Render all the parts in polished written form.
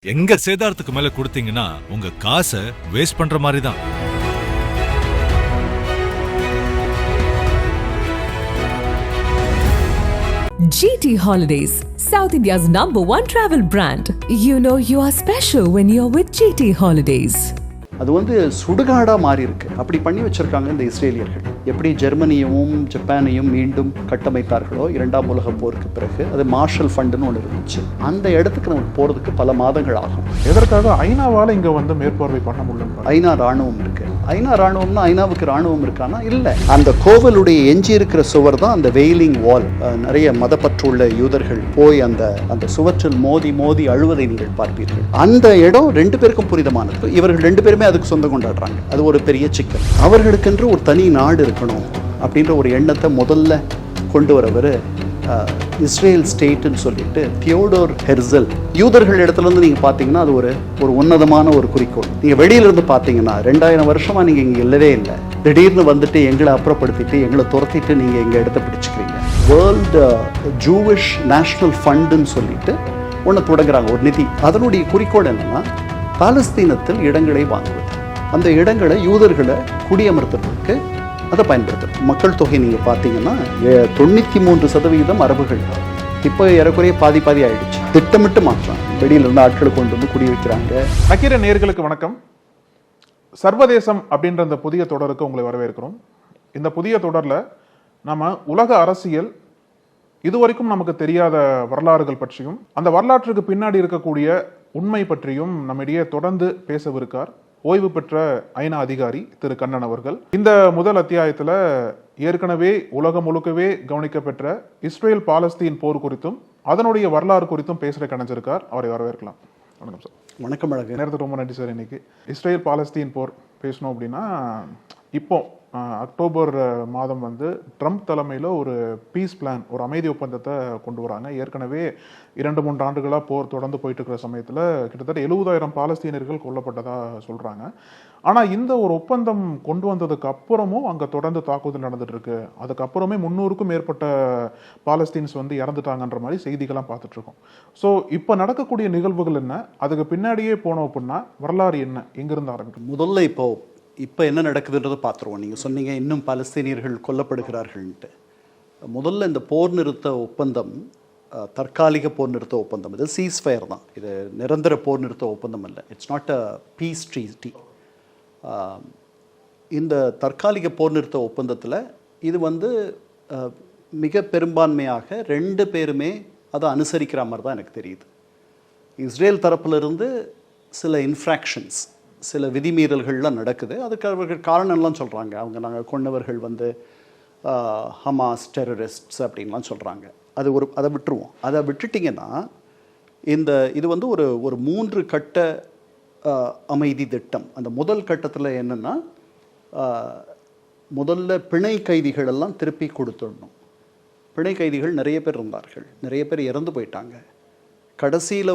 எங்க சேதாரத்துக்கு மேல கொடுத்தீங்கன்னா உங்க காசை வேஸ்ட் பண்ற மாதிரி தான். GT Holidays, South India's #1 travel brand. You know you are special when you're with GT Holidays. அது சுடுகாடாக மாறி இருக்கு. அப்படி பண்ணி வச்சிருக்காங்க இந்த இஸ்ரேலியர்கள். எப்படி ஜெர்மனியையும் ஜப்பானையும் மீண்டும் கட்டமைத்தார்களோ இரண்டாம் உலக போருக்கு பிறகு, அது மார்ஷல் ஃபண்டுன்னு ஒன்று இருந்துச்சு. அந்த இடத்துக்கு நமக்கு போகிறதுக்கு பல மாதங்கள் ஆகும். எதற்காக ஐநாவால் இங்கே மேற்பார்வை பண்ண முடியல? ஐநா ராணுவம் இருக்கு. ஐநா ராணுவம்னா ஐநாவுக்கு ராணுவம் இருக்கானா? இல்லை. அந்த கோவிலுடைய எஞ்சி இருக்கிற சுவர் தான் அந்த வெயிலிங் வால். நிறைய மதப்பற்றுள்ள யூதர்கள் போய் அந்த சுவற்றில் மோதி மோதி அழுவதை நீங்கள் பார்ப்பீர்கள். அந்த இடம் ரெண்டு பேருக்கும் புரிதமானது. இவர்கள் ரெண்டு பேருமே அதுக்கு சொந்தம் கொண்டாடுறாங்க. அது ஒரு பெரிய சிக்கல். அவர்களுக்கென்று ஒரு தனி நாடு இருக்கணும் அப்படின்ற ஒரு எண்ணத்தை முதல்ல கொண்டு வரவர் இஸ்ரேல் ஸ்டேட்னு சொல்லிட்டு தியோடோர் ஹெர்சல். யூதர்கள் இடத்துலேருந்து நீங்கள் பார்த்தீங்கன்னா அது ஒரு உன்னதமான ஒரு குறிக்கோள். நீங்கள் வெளியிலேருந்து பார்த்தீங்கன்னா 2000 வருஷமாக நீங்கள் இங்கே இல்லவே இல்லை. திடீர்னு வந்துட்டு எங்களை அப்புறப்படுத்திட்டு எங்களை துரத்திட்டு நீங்கள் எங்கள் இடத்த பிடிச்சிக்கிறீங்க. வேர்ல்டு ஜூவிஷ் நேஷனல் ஃபண்டுன்னு சொல்லிட்டு ஒன்று தொடங்குறாங்க, ஒரு நிதி. அதனுடைய குறிக்கோள் என்னென்னா பாலஸ்தீனத்தில் இடங்களை வாங்குவது, அந்த இடங்களை யூதர்களை குடியமர்த்துறதுக்கு அதை பயன்படுத்துறது. மக்கள் தொகை நீங்கள் பார்த்தீங்கன்னா 93% அரபுகள். இப்போ ஏறக்குறைய பாதி ஆயிடுச்சு. திட்டமிட்டு மாற்றாங்க. வெளியிலிருந்து ஆட்களை கொண்டு வந்து குடி வைக்கிறாங்க. நக்கீர நேயர்களுக்கு வணக்கம். சர்வதேசம் அப்படின்ற இந்த புதிய தொடருக்கு உங்களை வரவேற்கிறோம். இந்த புதிய தொடரில் நம்ம உலக அரசியல் இதுவரைக்கும் நமக்கு தெரியாத வரலாறுகள் பற்றியும் அந்த வரலாற்றுக்கு பின்னாடி இருக்கக்கூடிய உண்மை பற்றியும் நம்மிடையே தொடர்ந்து பேசவிருக்கார் ஓய்வு பெற்ற ஐநா அதிகாரி திரு கண்ணன் அவர்கள். இந்த முதல் அத்தியாயத்தில் ஏற்கனவே உலகம் முழுக்கவே கவனிக்கப்பெற்ற இஸ்ரேல் பாலஸ்தீன் போர் குறித்தும் அதனுடைய வரலாறு குறித்தும் பேசுகிற கணிஞ்சிருக்கார். அவரை வரவேற்கலாம். வணக்கம் சார். வணக்கம். அழகு நேரத்துக்கு ரொம்ப நன்றி சார். இன்னைக்கு இஸ்ரேல் பாலஸ்தீன் போர் பேசணும் அப்படின்னா, இப்போ அக்டோபர் மாதம் ட்ரம்ப் தலைமையில் ஒரு பீஸ் பிளான், ஒரு அமைதி ஒப்பந்தத்தை கொண்டு வராங்க. ஏற்கனவே 2-3 ஆண்டுகளாக போர் தொடர்ந்து போயிட்டு இருக்கிற சமயத்தில் கிட்டத்தட்ட 70,000 பாலஸ்தீனர்கள் கொல்லப்பட்டதாக சொல்கிறாங்க. ஆனால் இந்த ஒரு ஒப்பந்தம் கொண்டு வந்ததுக்கு அப்புறமும் அங்கே தொடர்ந்து தாக்குதல் நடந்துட்டு இருக்கு. அதுக்கப்புறமே 300க்கும் மேற்பட்ட பாலஸ்தீன்ஸ் இறந்துட்டாங்கன்ற மாதிரி செய்திகள்லாம் பார்த்துட்டு இருக்கோம். ஸோ இப்போ நடக்கக்கூடிய நிகழ்வுகள் என்ன, அதுக்கு பின்னாடியே போனோம் அப்படின்னா வரலாறு என்ன, எங்கிருந்து ஆரம்பிக்கும்? முதல்ல இப்போ என்ன நடக்குதுன்றதை பார்த்துருவோம். நீங்கள் சொன்னீங்க இன்னும் பாலஸ்தீனியர்கள் கொல்லப்படுகிறார்கள்ன்ட்டு. முதல்ல இந்த போர் நிறுத்த ஒப்பந்தம் தற்காலிக போர் நிறுத்த ஒப்பந்தம். இது சீஸ்ஃபயர் தான். இது நிரந்தர போர் நிறுத்த ஒப்பந்தம் இல்லை. It's not a piece treaty. இந்த தற்காலிக போர் நிறுத்த ஒப்பந்தத்தில் இது மிக பெரும்பான்மையாக 2 பேருமே அதை அனுசரிக்கிற மாதிரி தான் எனக்கு தெரியுது. இஸ்ரேல் தரப்பிலிருந்து சில இன்ஃப்ராக்ஷன்ஸ், சில விதிமீறல்கள்லாம் நடக்குது. அதுக்கு அவர்கள் காரணம்லாம் சொல்கிறாங்க. நாங்கள் கொண்டவர்கள் ஹமாஸ் டெரரிஸ்ட்ஸ் அப்படின்லாம் சொல்கிறாங்க. அதை விட்டுருவோம். அதை விட்டுட்டிங்கன்னா இது ஒரு 3 கட்ட அமைதி திட்டம். அந்த முதல் கட்டத்தில் என்னென்னா, முதல்ல பிணை கைதிகள் எல்லாம் திருப்பி கொடுத்துடணும். பிணை கைதிகள் நிறைய பேர் இருந்தார்கள், நிறைய பேர் இறந்து போயிட்டாங்க. கடைசியில்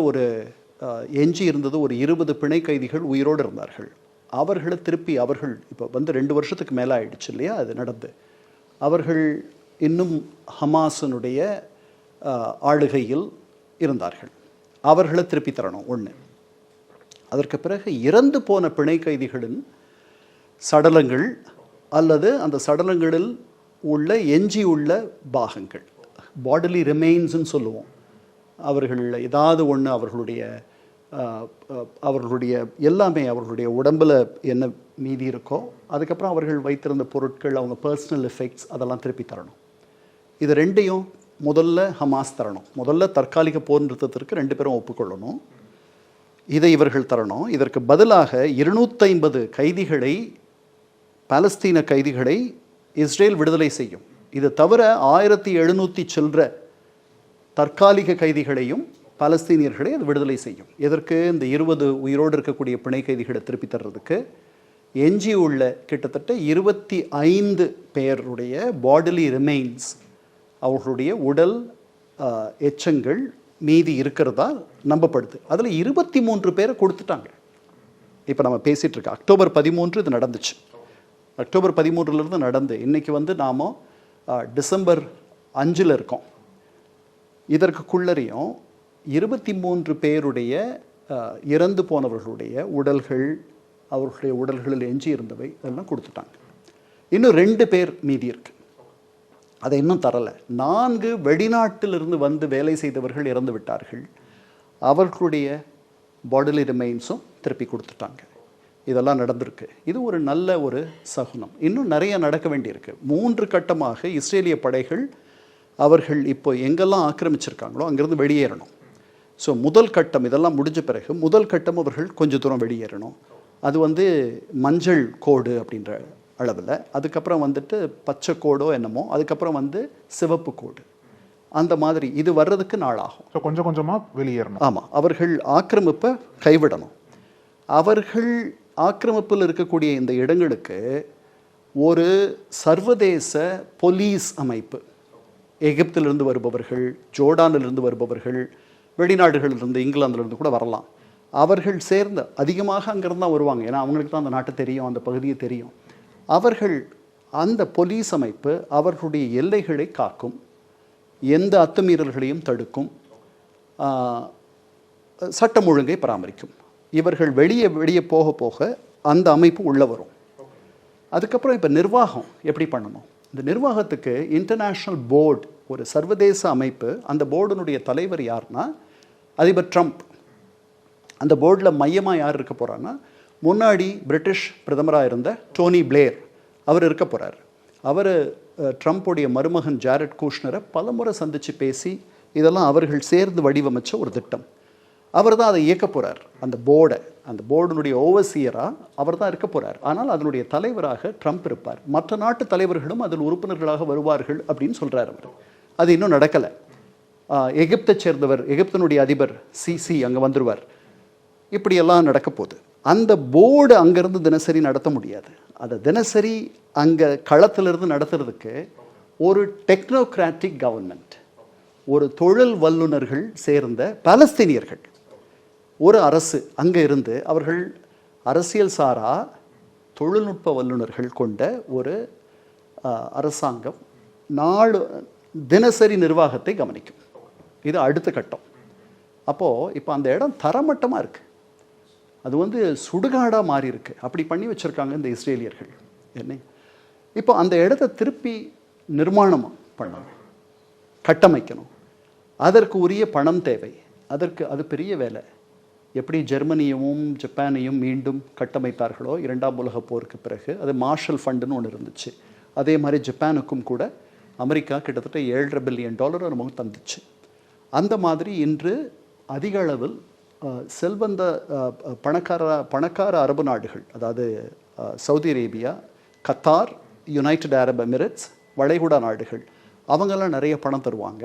எஞ்சி இருந்தது ஒரு 20 பிணை கைதிகள் உயிரோடு இருந்தார்கள். அவர்களை திருப்பி இப்போ 2 வருஷத்துக்கு மேலே ஆயிடுச்சு இல்லையா அது நடந்து. அவர்கள் இன்னும் ஹமாஸினுடைய ஆளுகையில் இருந்தார்கள். அவர்களை திருப்பி தரணும் ஒன்று. அதற்கு பிறகு இறந்து போன பிணை கைதிகளின் சடலங்கள் அல்லது அந்த சடலங்களில் உள்ள எஞ்சியுள்ள பாகங்கள், பாடிலி ரிமைன்ஸ்ன்னு சொல்லுவோம். அவர்கள் ஏதாவது ஒன்று அவர்களுடைய எல்லாமே அவர்களுடைய உடம்பில் என்ன மீதி இருக்கோ, அதுக்கப்புறம் அவர்கள் வைத்திருந்த பொருட்கள், அவங்க பர்சனல் எஃபெக்ட்ஸ், அதெல்லாம் திருப்பி தரணும். இது 2ஐயும் முதல்ல ஹமாஸ் தரணும். முதல்ல தற்காலிக போர் நிறுத்தத்திற்கு 2 பேரும் ஒப்புக்கொள்ளணும். இதை இவர்கள் தரணும். இதற்கு பதிலாக 250 கைதிகளை, பாலஸ்தீன கைதிகளை இஸ்ரேல் விடுதலை செய்யும். இது தவிர 1700 சில்லற தற்காலிக கைதிகளையும் பாலஸ்தீனியர்களை அது விடுதலை செய்யும். எதற்கு? இந்த 20 உயிரோடு இருக்கக்கூடிய பிணை கைதிகளை திருப்பி தர்றதுக்கு. எஞ்சியுள்ள கிட்டத்தட்ட 25 பேருடைய பாடிலி ரிமைன்ஸ், அவர்களுடைய உடல் எச்சங்கள் மீதி இருக்கிறதா நம்பப்படுது. அதில் 23 பேரை கொடுத்துட்டாங்க. இப்போ நம்ம பேசிகிட்டு இருக்கோம். அக்டோபர் 13 இது நடந்துச்சு. அக்டோபர் 13 நடந்து இன்றைக்கி நாம் டிசம்பர் 5 இருக்கோம். இதற்குள்ளரையும் 23 பேருடைய இறந்து போனவர்களுடைய உடல்கள், அவர்களுடைய உடல்களில் எஞ்சி இருந்தவை இதெல்லாம் கொடுத்துட்டாங்க. இன்னும் 2 பேர் மீதி இருக்கு, அதை இன்னும் தரலை. 4 வெளிநாட்டிலிருந்து வந்து வேலை செய்தவர்கள் இறந்து விட்டார்கள், அவர்களுடைய பாடிலி ரிமைன்ஸும் திருப்பி கொடுத்துட்டாங்க. இதெல்லாம் நடந்திருக்கு. இது ஒரு நல்ல ஒரு சகுனம். இன்னும் நிறைய நடக்க வேண்டியிருக்கு. 3 கட்டமாக இஸ்ரேலிய படைகள் அவர்கள் இப்போ எங்கெல்லாம் ஆக்கிரமிச்சிருக்காங்களோ அங்கேருந்து வெளியேறணும். ஸோ முதல் கட்டம் இதெல்லாம் முடிஞ்ச பிறகு முதல் கட்டம் அவர்கள் கொஞ்சம் தூரம் வெளியேறணும். அது வந்து மஞ்சள் கோடு அப்படின்ற அளவில், அதுக்கப்புறம் வந்துட்டு பச்சை கோடோ என்னமோ, அதுக்கப்புறம் வந்து சிவப்பு கோடு, அந்த மாதிரி இது வர்றதுக்கு நாளாகும். ஸோ கொஞ்சம் கொஞ்சமாக வெளியேறணும். ஆமாம், அவர்கள் ஆக்கிரமிப்பை கைவிடணும். அவர்கள் ஆக்கிரமிப்பில் இருக்கக்கூடிய இந்த இடங்களுக்கு ஒரு சர்வதேச போலீஸ் அமைப்பு, எகிப்திலிருந்து வருபவர்கள், ஜோர்டானிலிருந்து வருபவர்கள், வெளிநாடுகளிலிருந்து இங்கிலாந்திலிருந்து கூட வரலாம், அவர்கள் சேர்ந்த அதிகமாக அங்கேருந்து தான் வருவாங்க. ஏன்னா அவங்களுக்கு தான் அந்த நாட்டை தெரியும், அந்த பகுதியை தெரியும். அவர்கள் அந்த போலீஸ் அமைப்பு அவர்களுடைய எல்லைகளை காக்கும், எந்த அத்துமீறல்களையும் தடுக்கும், சட்டம் ஒழுங்கை பராமரிக்கும். இவர்கள் வெளியே போக போக அந்த அமைப்பு உள்ளே வரும். அதுக்கப்புறம் இப்போ நிர்வாகம் எப்படி பண்ணணும்? இந்த நிர்வாகத்துக்கு இன்டர்நேஷ்னல் போர்டு, ஒரு சர்வதேச அமைப்பு. அந்த போர்டினுடைய தலைவர் யாருன்னா அதிபர் ட்ரம்ப். அந்த போர்டில் மையமாக யார் இருக்க போகிறான்னா முன்னாடி பிரிட்டிஷ் பிரதமராக இருந்த டோனி பிளேர், அவர் இருக்க போகிறார். அவர் ட்ரம்ப்புடைய மருமகன் ஜாரட் கூஷ்னரை பலமுறை சந்தித்து பேசி இதெல்லாம் அவர்கள் சேர்ந்து வடிவமைச்ச ஒரு திட்டம். அவர் தான் அதை இயக்க போகிறார். அந்த போர்டினுடைய ஓவர்சியராக அவர் தான் இருக்க போகிறார். ஆனால் அதனுடைய தலைவராக ட்ரம்ப் இருப்பார். மற்ற நாட்டு தலைவர்களும் அதில் உறுப்பினர்களாக வருவார்கள் அப்படின்னு சொல்கிறார் அவர். அது இன்னும் நடக்கலை. எகிப்தை சேர்ந்தவர், எகிப்தினுடைய அதிபர் சிசி அங்கே வந்துடுவார். இப்படியெல்லாம் நடக்க போகுது. அந்த போர்டு அங்கேருந்து தினசரி நடத்த முடியாது. அதை தினசரி அங்கே களத்திலிருந்து நடத்துறதுக்கு ஒரு டெக்னோக்ராட்டிக் கவர்மெண்ட், ஒரு தொழில் வல்லுநர்கள் சேர்ந்த பாலஸ்தீனியர்கள், ஒரு அரசு அங்கே இருந்து அவர்கள் அரசியல் சாரா தொழில்நுட்ப வல்லுநர்கள் கொண்ட ஒரு அரசாங்கம் தினசரி நிர்வாகத்தை கவனிக்கும். இது அடுத்த கட்டம். அப்போது இப்போ அந்த இடம் தரமட்டமாக இருக்குது. அது வந்து சுடுகாடாக மாறி இருக்கு. அப்படி பண்ணி வச்சுருக்காங்க இந்த இஸ்ரேலியர்கள். என்ன இப்போ அந்த இடத்த திருப்பி நிர்மாணம் பண்ணணும், கட்டமைக்கணும். அதற்கு உரிய பணம் தேவை. அது பெரிய வேலை. எப்படி ஜெர்மனியவும் ஜப்பானையும் மீண்டும் கட்டமைத்தார்களோ 2ஆம் உலகப் போருக்கு பிறகு, அது மார்ஷல் ஃபண்டுன்னு ஒன்று இருந்துச்சு. அதே மாதிரி ஜப்பானுக்கும் கூட அமெரிக்கா கிட்டத்தட்ட $7.5 பில்லியன் நமக்கு தந்துச்சு. அந்த மாதிரி இன்று அதிக அளவில் செல்வந்த பணக்கார அரபு நாடுகள், அதாவது Saudi Arabia, Qatar, United Arab Emirates, வளைகுடா நாடுகள், அவங்கெல்லாம் நிறைய பணம் தருவாங்க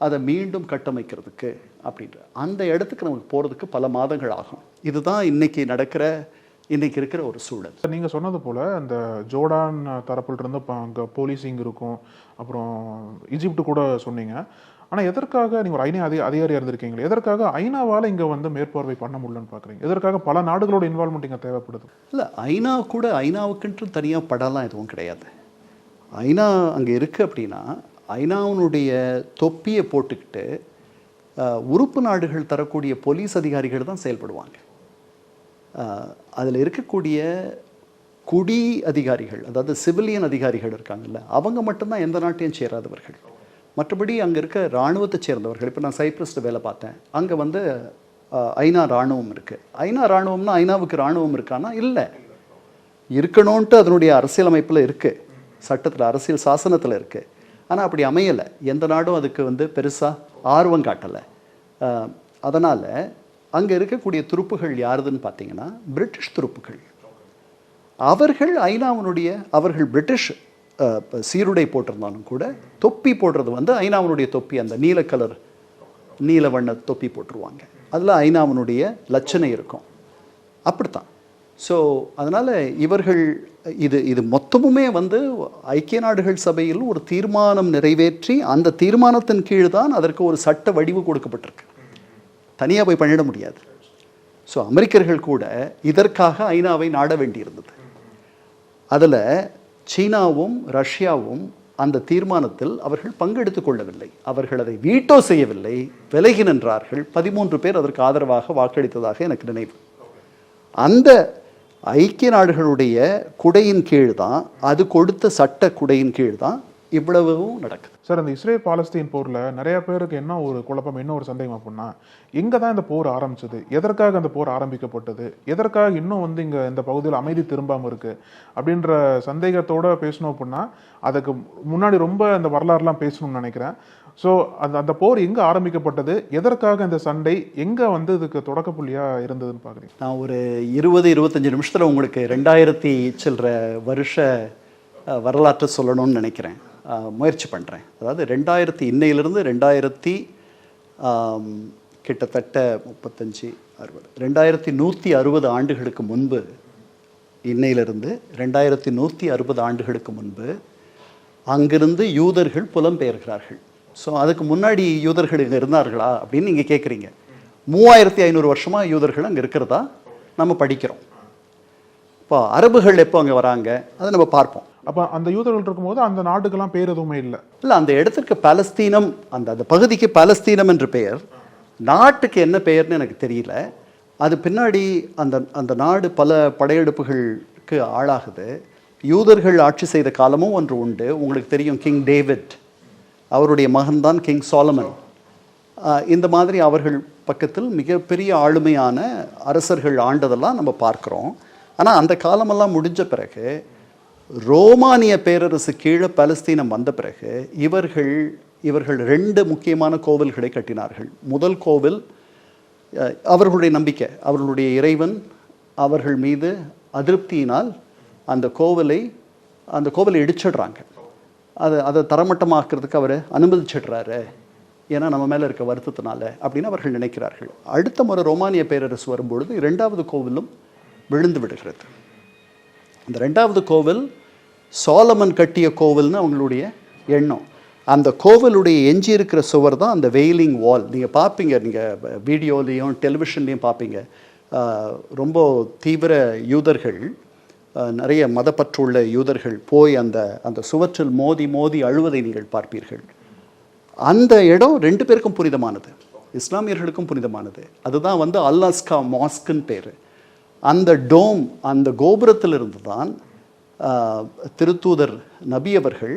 அதை மீண்டும் கட்டமைக்கிறதுக்கு. அப்படின்ற அந்த இடத்துக்கு நமக்கு போகிறதுக்கு பல மாதங்கள் ஆகும். இதுதான் இன்னைக்கு இருக்கிற ஒரு சூழல். நீங்கள் சொன்னது போல் அந்த ஜோர்டான் தரப்பிலிருந்து இப்போ அங்கே போலீசிங் இருக்கும், அப்புறம் ஈஜிப்டு கூட சொன்னீங்க. ஆனால் எதற்காக நீங்கள் ஒரு அதிகாரியாக இருந்திருக்கீங்களே, எதற்காக ஐநாவால் இங்கே வந்து மேற்பார்வை பண்ண முடியலன்னு பார்க்குறீங்க? எதற்காக பல நாடுகளோட இன்வால்மெண்ட் இங்கே தேவைப்படுது? இல்லை, ஐநாவுக்குன்ட்டு தனியாக படம்லாம் எதுவும் கிடையாது. ஐநா அங்கே இருக்குது அப்படின்னா ஐநாவினுடைய தொப்பியை போட்டுக்கிட்டு உறுப்பு நாடுகள் தரக்கூடிய போலீஸ் அதிகாரிகள் தான் செயல்படுவாங்க. அதில் இருக்கக்கூடிய குடி அதிகாரிகள், அதாவது சிவிலியன் அதிகாரிகள் இருக்காங்கல்ல, அவங்க மட்டும்தான் எந்த நாட்டையும் சேராதவர்கள். மற்றபடி அங்கே இருக்க இராணுவத்தை சேர்ந்தவர்கள். இப்போ நான் சைப்ரஸில் வேலை பார்த்தேன். அங்கே வந்து ஐநா இராணுவம் இருக்குது. ஐநா இராணுவம்னா ஐநாவுக்கு இராணுவம் இருக்கான்னா இல்லை, இருக்கணும்ன்ட்டு அதனுடைய அரசியலமைப்பில் இருக்குது, சட்டத்தில், அரசியல் சாசனத்தில் இருக்குது. ஆனால் அப்படி அமையலை. எந்த நாடும் அதுக்கு வந்து பெருசாக ஆர்வம் காட்டலை. அதனால் அங்கே இருக்கக்கூடிய துருப்புகள் யாருதுன்னு பார்த்தீங்கன்னா பிரிட்டிஷ் துருப்புகள். அவர்கள் பிரிட்டிஷ் சீருடை போட்டிருந்தாலும் கூட தொப்பி போடுறது வந்து ஐநாவினுடைய தொப்பி, அந்த நீல வண்ண தொப்பி போட்டுருவாங்க. அதில் ஐநாவினுடைய லட்சணை இருக்கும். அப்படித்தான். ஸோ அதனால் இது மொத்தமுமே வந்து ஐக்கிய நாடுகள் சபையில் ஒரு தீர்மானம் நிறைவேற்றி அந்த தீர்மானத்தின் கீழ் தான் அதற்கு ஒரு சட்ட வடிவு கொடுக்கப்பட்டிருக்கு. தனியாக போய் பண்ணிட முடியாது. ஸோ அமெரிக்கர்கள் கூட இதற்காக ஐநாவை நாட வேண்டியிருந்தது. அதில் சீனாவும் ரஷ்யாவும் அந்த தீர்மானத்தில் அவர்கள் பங்கெடுத்துக் கொள்ளவில்லை. அவர்கள் அதை வீட்டோ செய்யவில்லை, விலகி நின்றார்கள். 13 பேர் அதற்கு ஆதரவாக வாக்களித்ததாக எனக்கு நினைவு. அந்த ஐக்கிய நாடுகளுடைய குடையின் கீழ் தான், அது கொடுத்த சட்ட குடையின் கீழ் தான் இவ்வளவும் நடக்குது. சார், இந்த இஸ்ரேல் பாலஸ்தீன் போரில் நிறைய பேருக்கு என்ன ஒரு குழப்பம், என்ன ஒரு சந்தேகம் அப்படின்னா, எங்கே தான் இந்த போர் ஆரம்பிச்சது, எதற்காக அந்த போர் ஆரம்பிக்கப்பட்டது, எதற்காக இன்னும் இங்கே இந்த பகுதியில் அமைதி திரும்பாமல் இருக்குது அப்படின்ற சந்தேகத்தோடு பேசணும் அப்படின்னா அதுக்கு முன்னாடி ரொம்ப அந்த வரலாறுலாம் பேசணும்னு நினைக்கிறேன். ஸோ அந்த போர் எங்கே ஆரம்பிக்கப்பட்டது, எதற்காக இந்த சண்டை, எங்கே இதுக்கு தொடக்க புள்ளியாக இருந்ததுன்னு பார்க்குறீங்க? நான் ஒரு 20-25 நிமிஷத்தில் உங்களுக்கு 2000 சில்லற வருஷ வரலாற்றை சொல்லணும்னு நினைக்கிறேன். முயற்சி பண்ணுறேன். அதாவது 2000 இன்னையிலிருந்து 2000 கிட்டத்தட்ட 35, 60, 2160 ஆண்டுகளுக்கு முன்பு, இன்னையிலிருந்து 2160 ஆண்டுகளுக்கு முன்பு அங்கிருந்து யூதர்கள் புலம்பெயர்கிறார்கள். ஸோ அதுக்கு முன்னாடி யூதர்கள் இங்கே இருந்தார்களா அப்படின்னு நீங்கள் கேட்குறீங்க. 3500 வருஷமாக யூதர்கள் அங்கே இருக்கிறதா நம்ம படிக்கிறோம். இப்போ அரபுகள் எப்போ அங்கே வராங்க அதை நம்ம பார்ப்போம். அப்போ அந்த யூதர்கள் இருக்கும்போது அந்த நாட்டுக்கெல்லாம் பேர் எதுவுமே இல்லை. அந்த இடத்துக்கு பாலஸ்தீனம், அந்த பகுதிக்கு பாலஸ்தீனம் என்று பெயர். நாட்டுக்கு என்ன பெயர்னு எனக்கு தெரியல. அது பின்னாடி அந்த நாடு பல படையெடுப்புகளுக்கு ஆளாகுது. யூதர்கள் ஆட்சி செய்த காலமும் ஒன்று உண்டு. உங்களுக்கு தெரியும், கிங் டேவிட், அவருடைய மகன்தான் கிங் சாலமன். இந்த மாதிரி அவர்கள் பக்கத்தில் மிகப்பெரிய ஆளுமையான அரசர்கள் ஆண்டதெல்லாம் நம்ம பார்க்குறோம். ஆனால் அந்த காலமெல்லாம் முடிஞ்ச பிறகு, ரோமானிய பேரரசு கீழே பாலஸ்தீனம் வந்த பிறகு இவர்கள் 2 முக்கியமான கோவில்களை கட்டினார்கள். முதல் கோவில் அவர்களுடைய நம்பிக்கை, அவர்களுடைய இறைவன் அவர்கள் மீது அதிருப்தியினால் அந்த கோவிலை இடிச்சிடுறாங்க. அதை தரமட்டமாக்குறதுக்கு அவர் அனுமதிச்சிடுறாரு, ஏன்னா நம்ம மேலே இருக்க வருத்தத்தினால அப்படின்னு அவர்கள் நினைக்கிறார்கள். அடுத்த முறை ரோமானிய பேரரசு வரும்பொழுது 2வது கோவிலும் விழுந்து விடுகிறது. இந்த 2வது கோவில் சாலமன் கட்டிய கோவில்னு அவங்களுடைய எண்ணம். அந்த கோவிலுடைய எஞ்சி இருக்கிற சுவர் தான் அந்த வெயிலிங் வால். நீங்கள் பார்ப்பீங்க, நீங்கள் வீடியோலையும் டெலிவிஷன்லையும் பார்ப்பீங்க. ரொம்ப தீவிர யூதர்கள், நிறைய மதப்பற்றுள்ள யூதர்கள் போய் அந்த சுவற்றில் மோதி மோதி அழுவதை நீங்கள் பார்ப்பீர்கள். அந்த இடம் 2 பேருக்கும் புனிதமானது, இஸ்லாமியர்களுக்கும் புனிதமானது. அதுதான் அல்-அஸ்கா மாஸ்க்குன்னு பேர். அந்த டோம், அந்த கோபுரத்திலிருந்து தான் திருத்தூதர் நபி அவர்கள்,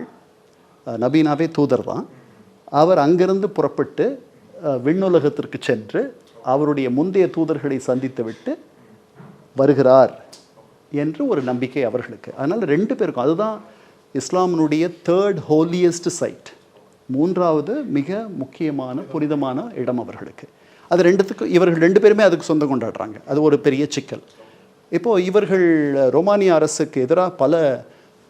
நபினாவே தூதர் தான், அவர் அங்கிருந்து புறப்பட்டு விண்ணுலகத்திற்கு சென்று அவருடைய முந்தைய தூதர்களை சந்தித்து விட்டு வருகிறார் என்று ஒரு நம்பிக்கை அவர்களுக்கு. அதனால் 2 பேருக்கும் அதுதான் இஸ்லாமினுடைய 3rd ஹோலியஸ்ட் சைட், 3வது மிக முக்கியமான புனிதமான இடம் அவர்களுக்கு. அது 2த்துக்கும் இவர்கள் 2 பேருமே அதுக்கு சொந்தம் கொண்டாடுறாங்க. அது ஒரு பெரிய சிக்கல். இப்போது இவர்கள் ரோமானிய அரசுக்கு எதிராக பல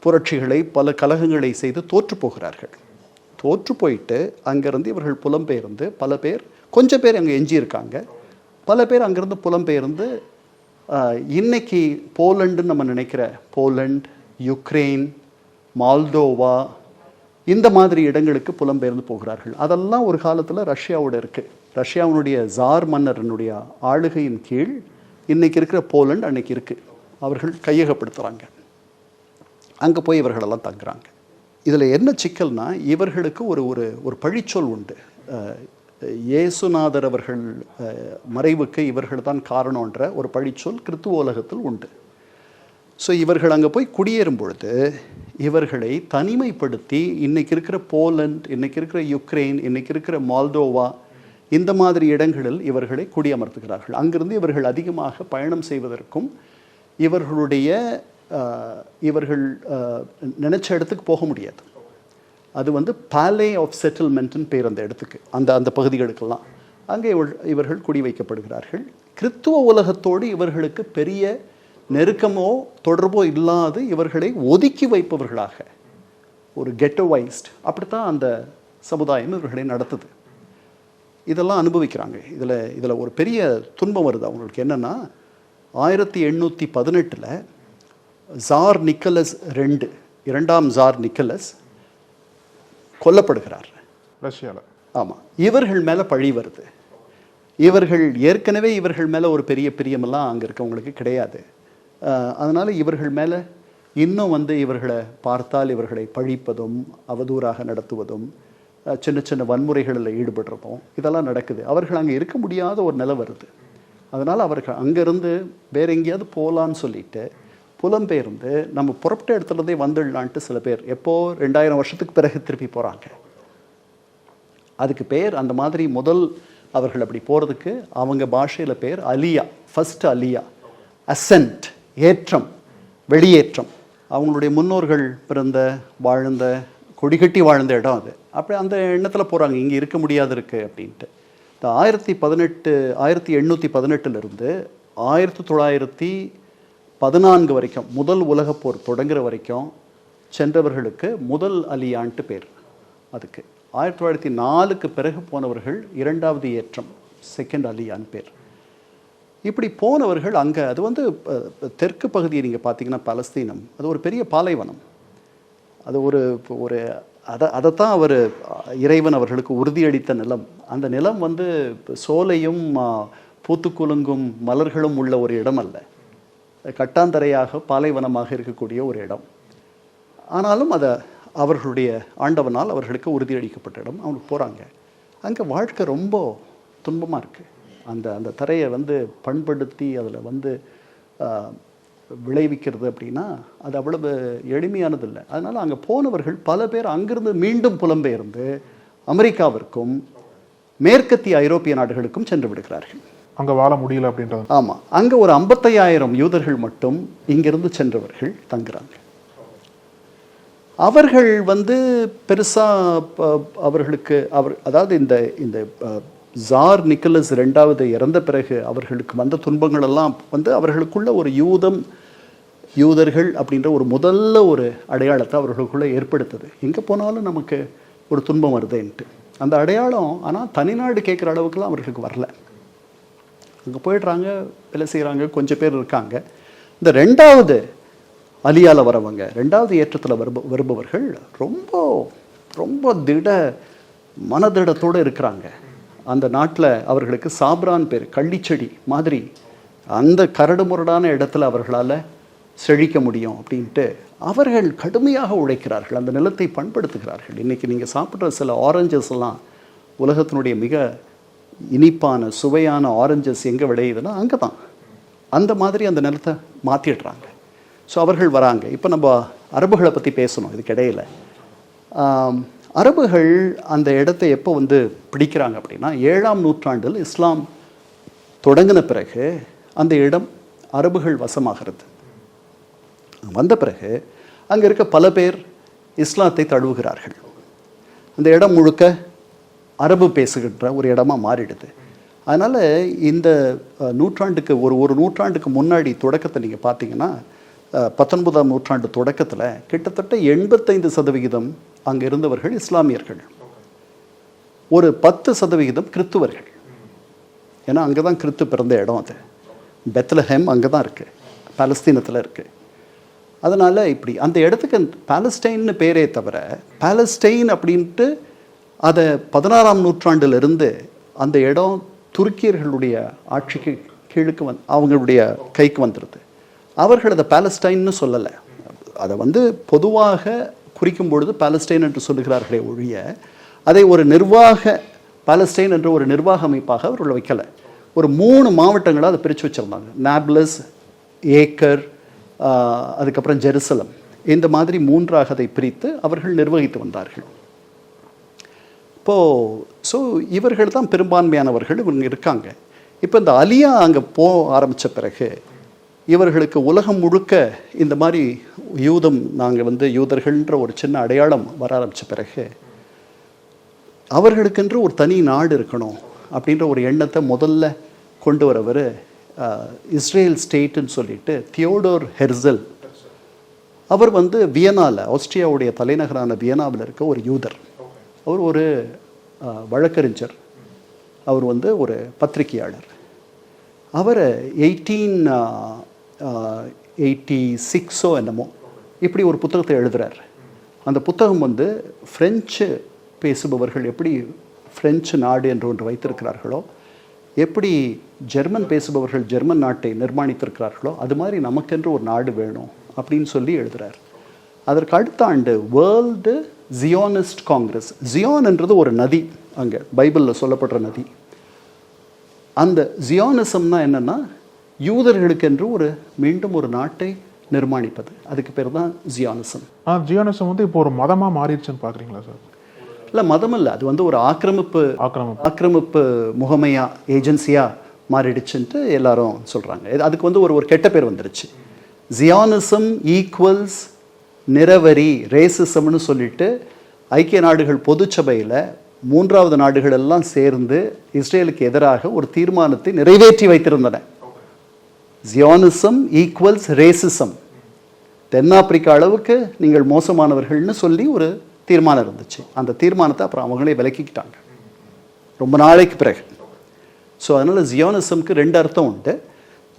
புரட்சிகளை, பல கலகங்களை செய்து தோற்று போகிறார்கள். தோற்று போயிட்டு அங்கேருந்து இவர்கள் புலம்பெயர்ந்து, பல பேர், கொஞ்சம் பேர் அங்கே எஞ்சியிருக்காங்க, பல பேர் அங்கேருந்து புலம்பெயர்ந்து இன்னைக்கு போலண்டுன்னு நம்ம நினைக்கிற போலண்ட், யுக்ரைன், மால்டோவா, இந்த மாதிரி இடங்களுக்கு புலம்பெயர்ந்து போகிறார்கள். அதெல்லாம் ஒரு காலத்தில் ரஷ்யாவோட இருக்குது. ரஷ்யாவினுடைய ஜார் மன்னரனுடைய ஆளுகையின் கீழ் இன்றைக்கி இருக்கிற போலண்ட் அன்னைக்கு இருக்குது. அவர்கள் கையகப்படுத்துகிறாங்க. அங்கே போய் இவர்களெல்லாம் தங்குறாங்க. இதில் என்ன சிக்கல்னா, இவர்களுக்கு ஒரு பழிச்சொல் உண்டு. இயேசுநாதர் அவர்கள் மறைவுக்கு இவர்கள் தான் காரணன்ற ஒரு பழிச்சொல் கிறித்துவ உலகத்தில் உண்டு. ஸோ இவர்கள் அங்கே போய் குடியேறும் பொழுது இவர்களை தனிமைப்படுத்தி இன்றைக்கி இருக்கிற போலண்ட், இன்றைக்கி இருக்கிற யுக்ரைன், இன்றைக்கி இருக்கிற மால்டோவா, இந்த மாதிரி இடங்களில் இவர்களை குடியமர்த்துகிறார்கள். அங்கிருந்து இவர்கள் அதிகமாக பயணம் செய்வதற்கும் இவர்கள் நினச்ச இடத்துக்கு போக முடியாது. அது பாலே ஆஃப் செட்டில்மெண்ட்னு பேர் அந்த இடத்துக்கு, அந்த பகுதிகளுக்கெல்லாம். அங்கே இவர்கள் குடி வைக்கப்படுகிறார்கள். கிறித்துவ உலகத்தோடு இவர்களுக்கு பெரிய நெருக்கமோ தொடர்போ இல்லாது இவர்களை ஒதுக்கி வைப்பவர்களாக, ஒரு கெட்டோவைஸ்ட், அப்படித்தான் அந்த சமுதாயம் இவர்களை நடத்துது. இதெல்லாம் அனுபவிக்கிறாங்க. இதில் ஒரு பெரிய துன்பம் வருது அவங்களுக்கு. என்னென்னா, 1818 ஜார் நிக்கலஸ் 2ஆம் ஜார் நிக்கலஸ் கொல்லப்படுகிறார் ரஷ்யாவில். ஆமாம், இவர்கள் மேலே பழி வருது. இவர்கள் மேலே ஒரு பெரிய பிரியமெல்லாம் அங்கே இருக்கவங்களுக்கு கிடையாது. அதனால் இவர்கள் மேலே இன்னும் வந்து இவர்களை பார்த்தால் இவர்களை பழிப்பதும் அவதூறாக நடத்துவதும் சின்ன சின்ன வன்முறைகளில் ஈடுபடுறதும் இதெல்லாம் நடக்குது. அவர்கள் அங்கே இருக்க முடியாத ஒரு நிலை வருது. அதனால் அவர்கள் அங்கேருந்து வேற எங்கேயாவது போகலான்னு சொல்லிட்டு புலம்பெயர்ந்து நம்ம புறப்பட்ட இடத்துலதே வந்துடலான்ட்டு சில பேர் எப்போ 2000 வருஷத்துக்கு பிறகு திருப்பி போகிறாங்க. அதுக்கு பேர் அந்த மாதிரி முதல் அவர்கள் அப்படி போகிறதுக்கு அவங்க பாஷையில் பேர் அலியா. ஃபர்ஸ்ட் அலியா, அசென்ட், ஏற்றம், வெளியேற்றம். அவங்களுடைய முன்னோர்கள் பிறந்த வாழ்ந்த கொடிகட்டி வாழ்ந்த இடம் அது. அப்படி அந்த எண்ணத்தில் போகிறாங்க, இங்கே இருக்க முடியாது இருக்குது அப்படின்ட்டு. இந்த 1818 1914 வரைக்கும் முதல் உலகப்போர் தொடங்குற வரைக்கும் சென்றவர்களுக்கு முதல் அலியான்ட்டு பேர். அதுக்கு 1904க்கு பிறகு போனவர்கள் இரண்டாவது ஏற்றம், செகண்ட் அலியான் பேர். இப்படி போனவர்கள் அங்கே அது வந்து தெற்கு பகுதியை நீங்கள் பார்த்தீங்கன்னா பாலஸ்தீனம் அது ஒரு பெரிய பாலைவனம். அது ஒரு அதைத்தான் அவர் இறைவன் அவர்களுக்கு உறுதியளித்த நிலம். அந்த நிலம் வந்து சோலையும் பூத்துக்குலுங்கும் மலர்களும் உள்ள ஒரு இடம் அல்ல, கட்டாந்தரையாக பாலைவனமாக இருக்கக்கூடிய ஒரு இடம். ஆனாலும் அதை அவர்களுடைய ஆண்டவனால் அவர்களுக்கு உறுதியளிக்கப்பட்ட இடம். அவங்க போகிறாங்க. அங்கே வாழ்க்கை ரொம்ப துன்பமாக இருக்குது. அந்த தரையை வந்து பண்படுத்தி அதில் வந்து விளைவிக்கிறது அப்படின்னா அது அவ்வளவு எளிமையானது இல்லை. அதனால் அங்கே போனவர்கள் பல பேர் அங்கிருந்து மீண்டும் புலம்பெயர்ந்து அமெரிக்காவிற்கும் மேற்கத்திய ஐரோப்பிய நாடுகளுக்கும் சென்று விடுகிறார்கள். அங்கே வாழ முடியல அப்படின்றது. ஆமாம், அங்கே ஒரு 55,000 யூதர்கள் மட்டும் இங்கிருந்து சென்றவர்கள் தங்குறாங்க. அவர்கள் வந்து பெருசாக அவர்களுக்கு அதாவது இந்த ஜார் நிக்கலஸ் 2வது இறந்த பிறகு அவர்களுக்கு வந்த துன்பங்கள் எல்லாம் வந்து அவர்களுக்குள்ள ஒரு யூதர்கள் அப்படின்ற ஒரு முதல்ல ஒரு அடையாளத்தை அவர்களுக்குள்ளே ஏற்படுத்துது. எங்கே போனாலும் நமக்கு ஒரு துன்பம் வருதுன்ட்டு அந்த அடையாளம். ஆனால் தனிநாடு கேட்குற அளவுக்குலாம் அவர்களுக்கு வரல. அங்கே போயிடுறாங்க, வேலை செய்கிறாங்க, கொஞ்சம் பேர் இருக்காங்க. இந்த 2வது அலியால வரவங்க, 2வது ஏற்றத்தில் வருபவர்கள் ரொம்ப ரொம்ப மனதிடத்தோடு இருக்கிறாங்க. அந்த நாட்டில் அவர்களுக்கு சாப்ரான் பேர், கள்ளிச்செடி மாதிரி அந்த கரடு முரடான இடத்துல அவர்களால் செழிக்க முடியும் அப்படின்ட்டு அவர்கள் கடுமையாக உழைக்கிறார்கள், அந்த நிலத்தை பண்படுத்துகிறார்கள். இன்றைக்கி நீங்கள் சாப்பிட்ற சில ஆரஞ்சஸ் எல்லாம் உலகத்தினுடைய மிக இனிப்பான சுவையான ஆரஞ்சஸ் எங்கே விளையுதுன்னா அங்கே தான். அந்த மாதிரி அந்த நிலத்தை மாற்றிடுறாங்க. ஸோ அவர்கள் வராங்க. இப்போ நம்ம அரபுகளை பற்றி பேசணும் இதுக்கிடையில். அரபுகள் அந்த இடத்தை எப்போ வந்து பிடிக்கிறாங்க அப்படின்னா 7ஆம் நூற்றாண்டில் இஸ்லாம் தொடங்கின பிறகு அந்த இடம் அரபுகள் வசமாகிறது. வந்த பிறகு அங்கே இருக்க பல பேர் இஸ்லாத்தை தழுவுகிறார்கள். அந்த இடம் முழுக்க அரபு பேசுகின்ற ஒரு இடமா மாறிடுது. அதனால் இந்த நூற்றாண்டுக்கு ஒரு நூற்றாண்டுக்கு முன்னாடி தொடக்கத்தை நீங்கள் பார்த்தீங்கன்னா 19ஆம் நூற்றாண்டு தொடக்கத்தில் கிட்டத்தட்ட 85% அங்கே இருந்தவர்கள் இஸ்லாமியர்கள், ஒரு 10% கிறித்துவர்கள். ஏன்னா அங்கே தான் கிறித்து பிறந்த இடம். அது பெத்லஹேம் அங்கே தான் இருக்குது, பாலஸ்தீனத்தில் இருக்குது. அதனால் இப்படி அந்த இடத்துக்கு பாலஸ்டைன்னு பேரே தவிர பாலஸ்டைன் அப்படின்ட்டு அதை 16ஆம் நூற்றாண்டிலிருந்து அந்த இடம் துருக்கியர்களுடைய ஆட்சிக்கு கீழுக்கு அவங்களுடைய கைக்கு வந்துடுது. அவர்கள் அதை பாலஸ்டைன்னு சொல்லலை, அதை வந்து பொதுவாக குறிக்கும் பொழுது பாலஸ்டைன் என்று சொல்லுகிறார்களே ஒழிய அதை ஒரு பாலஸ்டைன் என்ற ஒரு நிர்வாக அமைப்பாக அவர்கள் வைக்கலை. ஒரு 3 மாவட்டங்களாக அதை பிரித்து வச்சுருந்தாங்க. நாப்லஸ், ஏக்கர், அதுக்கப்புறம் ஜெருசலம். இந்த மாதிரி 3ஆக அதை பிரித்து அவர்கள் நிர்வகித்து வந்தார்கள். ஸோ இவர்கள் தான் பெரும்பான்மையானவர்கள் இவங்க இருக்காங்க. இப்போ இந்த அலியா அங்கே ஆரம்பித்த பிறகு இவர்களுக்கு உலகம் முழுக்க இந்த மாதிரி நாங்கள் வந்து யூதர்கள்ன்ற ஒரு சின்ன அடையாளம் வர ஆரம்பித்த பிறகு அவர்களுக்கென்று ஒரு தனி நாடு இருக்கணும் அப்படின்ற ஒரு எண்ணத்தை முதல்ல கொண்டு வரவர் இஸ்ரேல் ஸ்டேட்டுன்னு சொல்லிட்டு தியோடோர் ஹெர்சல். அவர் வந்து வியனாவில், ஆஸ்திரியாவுடைய தலைநகரான வியனாவில் இருக்க ஒரு யூதர். அவர் ஒரு வழக்கறிஞர், அவர் வந்து ஒரு பத்திரிகையாளர். அவர் 1886 என்னமோ இப்படி ஒரு புத்தகத்தை எழுதுகிறார். அந்த புத்தகம் வந்து ஃப்ரெஞ்சு பேசுபவர்கள் எப்படி ஃப்ரெஞ்சு நாடு என்று ஒன்று வைத்திருக்கிறார்களோ, எப்படி ஜெர்மன் பேசுபவர்கள் ஜெர்மன் நாட்டை நிர்மாணித்திருக்கிறார்களோ, அது மாதிரி நமக்கென்று ஒரு நாடு வேணும் அப்படின்னு சொல்லி எழுதுறார். அதற்கு அடுத்த ஆண்டு வேர்ல்டு ஜியோனிஸ்ட் காங்கிரஸ். ஜியோன்ன்றது ஒரு நதி, அங்கே பைபிளில் சொல்லப்படுற நதி. அந்த ஜியோனிசம்னா என்னென்னா யூதர்களுக்கென்று மீண்டும் ஒரு நாட்டை நிர்மாணிப்பது. அதுக்கு பேர் தான் ஜியோனிசம். ஜியோனிசம் வந்து இப்போ ஒரு மதமாக மாறிடுச்சுன்னு பார்க்குறீங்களா சார்? இல்லை, மதம் இல்லை, அது வந்து ஒரு ஆக்கிரமிப்பு முகமையா, ஏஜென்சியா மாறிடுச்சுன்ட்டு எல்லாரும் சொல்கிறாங்க. அதுக்கு வந்து ஒரு கெட்ட பேர் வந்துருச்சு. ஜியானிசம் ஈக்குவல்ஸ் நிறவரி, ரேசிசம்னு சொல்லிட்டு ஐக்கிய நாடுகள் பொதுச்சபையில் 3வது நாடுகள் எல்லாம் சேர்ந்து இஸ்ரேலுக்கு எதிராக ஒரு தீர்மானத்தை நிறைவேற்றி வைத்திருந்தன. ஜியானிசம் ஈக்குவல்ஸ் ரேசிசம், தென்னாப்பிரிக்கா அளவுக்கு நீங்கள் மோசமானவர்கள்னு சொல்லி ஒரு தீர்மானம் இருந்துச்சு. அந்த தீர்மானத்தை அப்புறம் அவங்களே விலக்கிக்கிட்டாங்க ரொம்ப நாளைக்கு பிறகு. ஸோ அதனால் ஜியோனிசம்க்கு 2 அர்த்தம் உண்டு.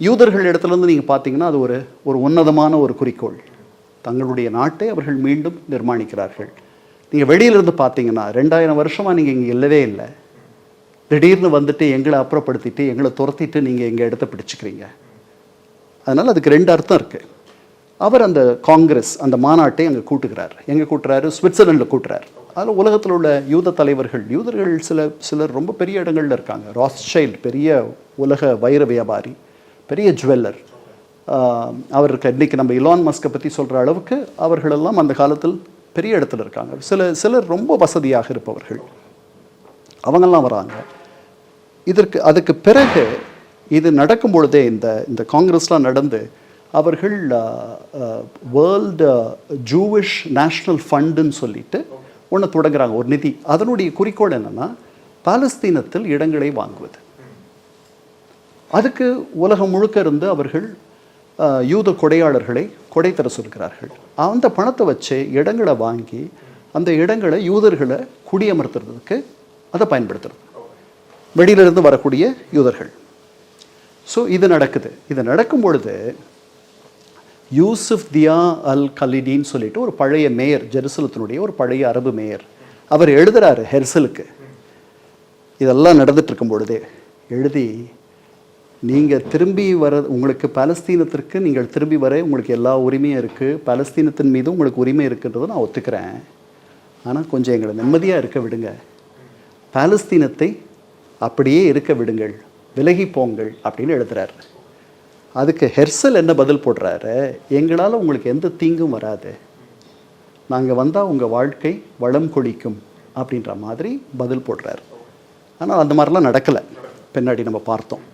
யூதர்கள் இடத்துலேருந்து நீங்கள் பார்த்தீங்கன்னா அது ஒரு உன்னதமான ஒரு குறிக்கோள். தங்களுடைய நாட்டை அவர்கள் மீண்டும் நிர்மாணிக்கிறார்கள். நீங்கள் வெளியிலிருந்து பார்த்தீங்கன்னா 2000 வருஷமாக நீங்கள் இங்கே இல்லவே இல்லை, திடீர்னு வந்துட்டு எங்களை அப்புறப்படுத்திட்டு எங்களை துரத்திட்டு நீங்கள் எங்கள் இடத்த பிடிச்சிக்கிறீங்க. அதனால் அதுக்கு 2 அர்த்தம் இருக்குது. அவர் அந்த காங்கிரஸ், அந்த மாநாட்டை அங்கே கூட்டுகிறார். எங்கே கூட்டுறாரு? சுவிட்சர்லாண்டில் கூட்டுறார். அதில் உலகத்தில் உள்ள யூத தலைவர்கள், யூதர்கள் சிலர் ரொம்ப பெரிய இடங்களில் இருக்காங்க. ராத்ஷைல்ட் பெரிய உலக வைர வியாபாரி, பெரிய ஜுவல்லர். அவருக்கு இன்றைக்கி நம்ம இலான் மஸ்கை பற்றி சொல்கிற அளவுக்கு அவர்களெல்லாம் அந்த காலத்தில் பெரிய இடத்துல இருக்காங்க. சிலர் ரொம்ப வசதியாக இருப்பவர்கள், அவங்கெல்லாம் வராங்க. அதுக்கு பிறகு இது நடக்கும் பொழுதே இந்த காங்கிரஸ்லாம் நடந்து அவர்கள் வேர்ல்டு ஜூவிஷ் நேஷ்னல் ஃபண்டுன்னு சொல்லிட்டு ஒன்று தொடங்குறாங்க, ஒரு நிதி. அதனுடைய குறிக்கோள் என்னென்னா பாலஸ்தீனத்தில் இடங்களை வாங்குவது. அதுக்கு உலகம் முழுக்க இருந்து அவர்கள் யூத கொடையாளர்களை கொடை தர சொல்கிறார்கள். அந்த பணத்தை வச்சு இடங்களை வாங்கி அந்த இடங்களை யூதர்களை குடியமர்த்துறதுக்கு அதை பயன்படுத்துறது, வெளியிலிருந்து வரக்கூடிய யூதர்கள். ஸோ இது நடக்குது. இது நடக்கும் பொழுது யூசுப் தியா அல் கலிடின்னு சொல்லிட்டு ஒரு பழைய மேயர், ஜெருசலத்தினுடைய ஒரு பழைய அரபு மேயர், அவர் எழுதுறாரு ஹெர்சலுக்கு. இதெல்லாம் நடந்துட்டு இருக்கும் பொழுதே எழுதி, நீங்கள் திரும்பி வர, உங்களுக்கு பாலஸ்தீனத்திற்கு நீங்கள் திரும்பி வர உங்களுக்கு எல்லா உரிமையும் இருக்குது, பாலஸ்தீனத்தின் மீதும் உங்களுக்கு உரிமை இருக்குன்றதை நான் ஒத்துக்கிறேன், ஆனால் கொஞ்சம் எங்களை நிம்மதியாக இருக்க விடுங்க, பாலஸ்தீனத்தை அப்படியே இருக்க விடுங்கள், விலகி போங்கள் அப்படின்னு எழுதுறாரு. அதுக்கு ஹெர்சல் என்ன பதில் போடுறாரு? எங்களால் உங்களுக்கு எந்த தீங்கும் வராது, நாங்கள் வந்தால் உங்கள் வாழ்க்கை வளம் கொளிக்கும் அப்படின்ற மாதிரி பதில் போடுறாரு. ஆனால் அந்த மாதிரிலாம் நடக்கலை. பின்னாடி நம்ம பார்த்தோம்.